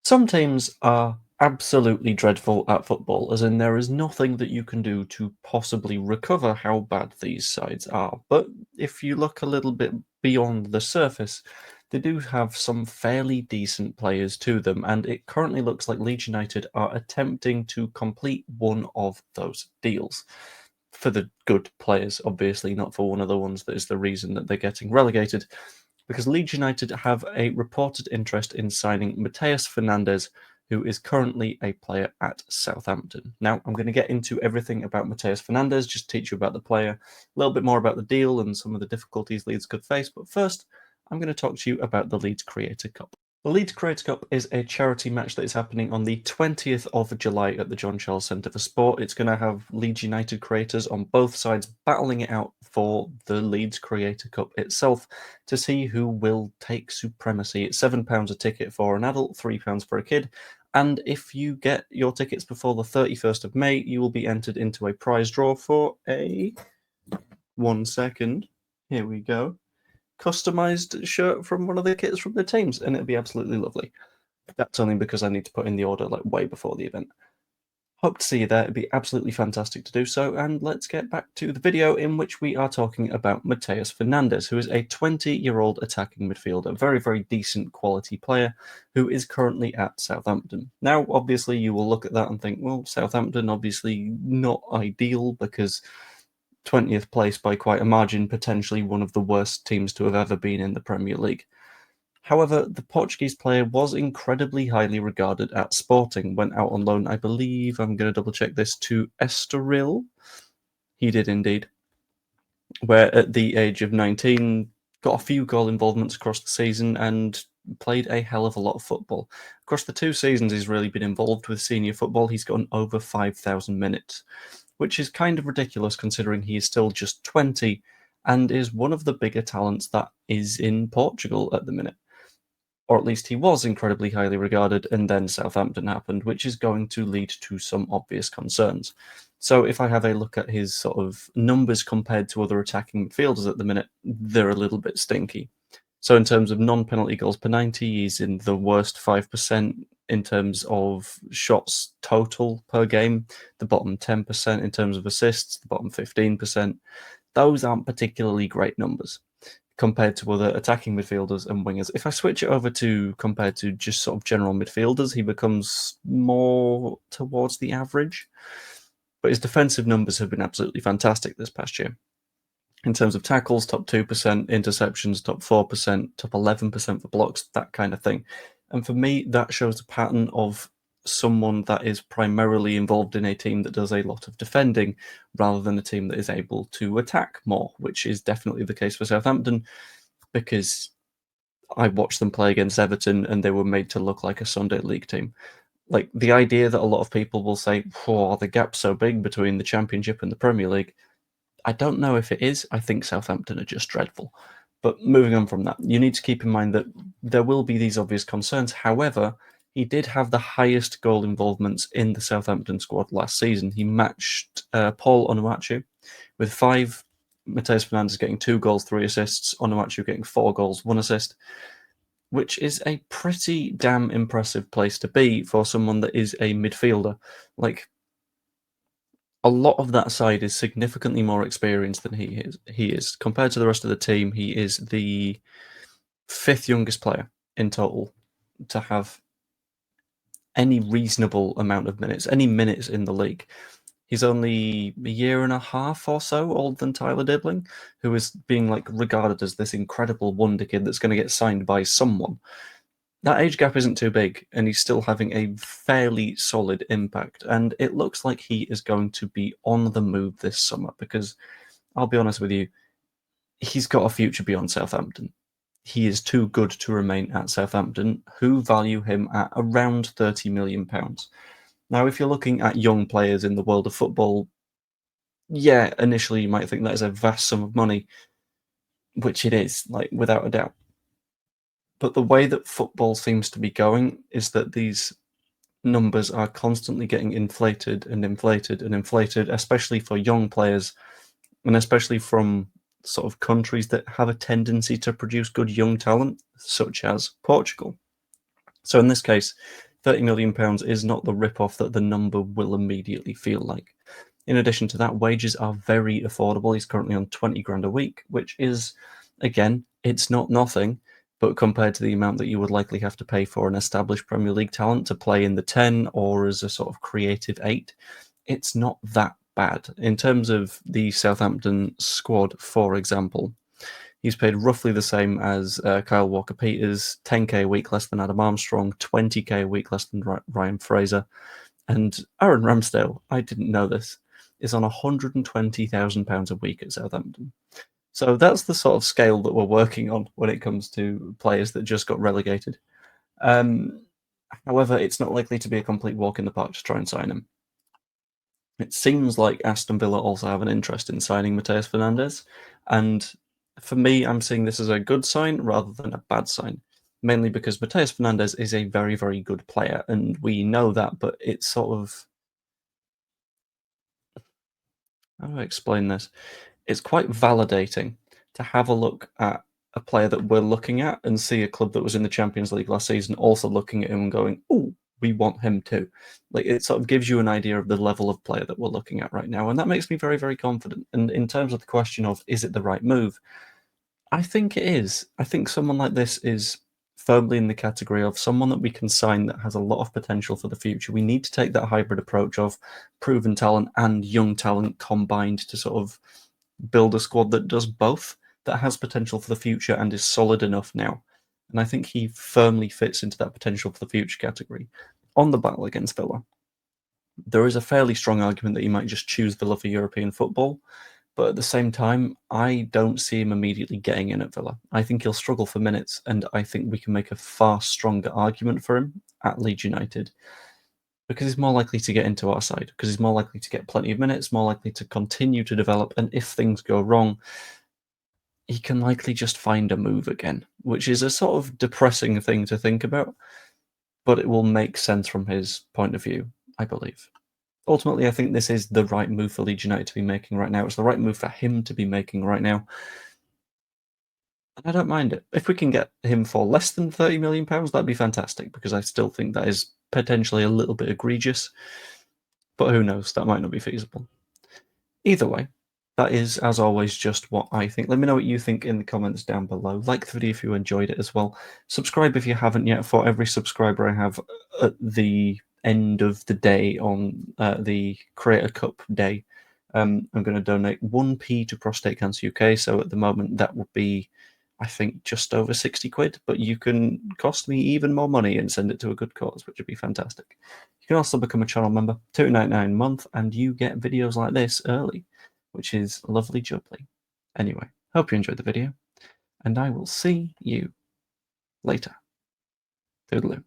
Some teams are absolutely dreadful at football, as in there is nothing that you can do to possibly recover how bad these sides are. But if you look a little bit beyond the surface, they do have some fairly decent players to them, and it currently looks like Leeds United are attempting to complete one of those deals. For the good players, obviously, not for one of the ones that is the reason that they're getting relegated, because Leeds United have a reported interest in signing Mateus Fernandes, who is currently a player at Southampton. Now, I'm going to get into everything about Mateus Fernandes, just teach you about the player, a little bit more about the deal and some of the difficulties Leeds could face. But first, I'm going to talk to you about the Leeds Creator Cup. The Leeds Creator Cup is a charity match that is happening on the 20th of July at the John Charles Centre for Sport. It's going to have Leeds United creators on both sides battling it out for the Leeds Creator Cup itself to see who will take supremacy. It's £7 a ticket for an adult, £3 for a kid. And if you get your tickets before the 31st of May, you will be entered into a prize draw for a... 1 second. Here we go. Customized shirt from one of the kits from the teams, and it'll be absolutely lovely. That's only because I need to put in the order like way before the event. Hope to see you there. It'd be absolutely fantastic to do so. And let's get back to the video in which we are talking about Mateus Fernandes, who is a 20-year-old attacking midfielder, very, very decent quality player who is currently at Southampton. Now, obviously, you will look at that and think, well, Southampton, obviously not ideal because 20th place by quite a margin, potentially one of the worst teams to have ever been in the Premier League. However, the Portuguese player was incredibly highly regarded at Sporting, went out on loan, I believe, I'm going to double check this, to Estoril. He did indeed. Where at the age of 19, got a few goal involvements across the season and played a hell of a lot of football. Across the 2 seasons he's really been involved with senior football, he's gotten over 5,000 minutes, which is kind of ridiculous considering he is still just 20 and is one of the bigger talents that is in Portugal at the minute. Or at least he was incredibly highly regarded, and then Southampton happened, which is going to lead to some obvious concerns. So if I have a look at his sort of numbers compared to other attacking midfielders at the minute, they're a little bit stinky. So in terms of non-penalty goals per 90, he's in the worst 5% in terms of shots total per game, the bottom 10% in terms of assists, the bottom 15%. Those aren't particularly great numbers compared to other attacking midfielders and wingers. If I switch it over to compared to just sort of general midfielders, he becomes more towards the average. But his defensive numbers have been absolutely fantastic this past year. In terms of tackles, top 2%, interceptions, top 4%, top 11% for blocks, that kind of thing. And for me, that shows a pattern of someone that is primarily involved in a team that does a lot of defending rather than a team that is able to attack more, which is definitely the case for Southampton because I watched them play against Everton and they were made to look like a Sunday League team. Like the idea that a lot of people will say, oh, the gap's so big between the Championship and the Premier League, I don't know if it is. I think Southampton are just dreadful. But moving on from that, you need to keep in mind that there will be these obvious concerns. However, he did have the highest goal involvements in the Southampton squad last season. He matched Paul Onuachu with 5, Mateus Fernandes getting 2 goals, 3 assists, Onuachu getting 4 goals, 1 assist, which is a pretty damn impressive place to be for someone that is a midfielder. Like, a lot of that side is significantly more experienced than he is. Compared to the rest of the team, he is the 5th youngest player in total to have any reasonable amount of minutes, any minutes in the league. He's only a year and a half or so older than Tyler Dibling, who is being like regarded as this incredible wonder kid that's going to get signed by someone. That age gap isn't too big, and he's still having a fairly solid impact. And it looks like he is going to be on the move this summer because, I'll be honest with you, he's got a future beyond Southampton. He is too good to remain at Southampton, who value him at around £30 million. Now, if you're looking at young players in the world of football, yeah, initially you might think that is a vast sum of money, which it is, like without a doubt. But the way that football seems to be going is that these numbers are constantly getting inflated and inflated and inflated, especially for young players, and especially from sort of countries that have a tendency to produce good young talent, such as Portugal. So in this case, £30 million is not the rip-off that the number will immediately feel like. In addition to that, wages are very affordable. He's currently on 20 grand a week, which is, again, it's not nothing, but compared to the amount that you would likely have to pay for an established Premier League talent to play in the 10 or as a sort of creative 8, it's not that bad. In terms of the Southampton squad, for example, he's paid roughly the same as Kyle Walker-Peters, 10k a week less than Adam Armstrong, 20k a week less than Ryan Fraser, and Aaron Ramsdale, I didn't know this, is on £120,000 a week at Southampton. So that's the sort of scale that we're working on when it comes to players that just got relegated. However, it's not likely to be a complete walk in the park to try and sign him. It seems like Aston Villa also have an interest in signing Mateus Fernandes, and for me, I'm seeing this as a good sign rather than a bad sign, mainly because Mateus Fernandes is a very, very good player, and we know that, but it's sort of... How do I explain this? It's quite validating to have a look at a player that we're looking at and see a club that was in the Champions League last season also looking at him and going, "Oh, we want him too." Like, it sort of gives you an idea of the level of player that we're looking at right now, and that makes me very, very confident. And in terms of the question of is it the right move, I think it is. I think someone like this is firmly in the category of someone that we can sign that has a lot of potential for the future. We need to take that hybrid approach of proven talent and young talent combined to sort of build a squad that does both, that has potential for the future and is solid enough now. And I think he firmly fits into that potential for the future category. On the battle against Villa, there is a fairly strong argument that he might just choose Villa for European football, but at the same time, I don't see him immediately getting in at Villa. I think he'll struggle for minutes, and I think we can make a far stronger argument for him at Leeds United, because he's more likely to get into our side, because he's more likely to get plenty of minutes, more likely to continue to develop, and if things go wrong, he can likely just find a move again, which is a sort of depressing thing to think about, but it will make sense from his point of view, I believe. Ultimately, I think this is the right move for Leeds United to be making right now. It's the right move for him to be making right now. And I don't mind it. If we can get him for less than £30 million, that'd be fantastic, because I still think that is potentially a little bit egregious. But who knows, that might not be feasible. Either way, that is, as always, just what I think. Let me know what you think in the comments down below. Like the video if you enjoyed it as well. Subscribe if you haven't yet. For every subscriber I have at the end of the day on the Creator Cup day, I'm going to donate 1p to Prostate Cancer UK. So at the moment, that would be, I think, just over 60 quid. But you can cost me even more money and send it to a good cause, which would be fantastic. You can also become a channel member, £2.99 a month, and you get videos like this early, which is lovely jubbly. Anyway, hope you enjoyed the video, and I will see you later. Toodaloo.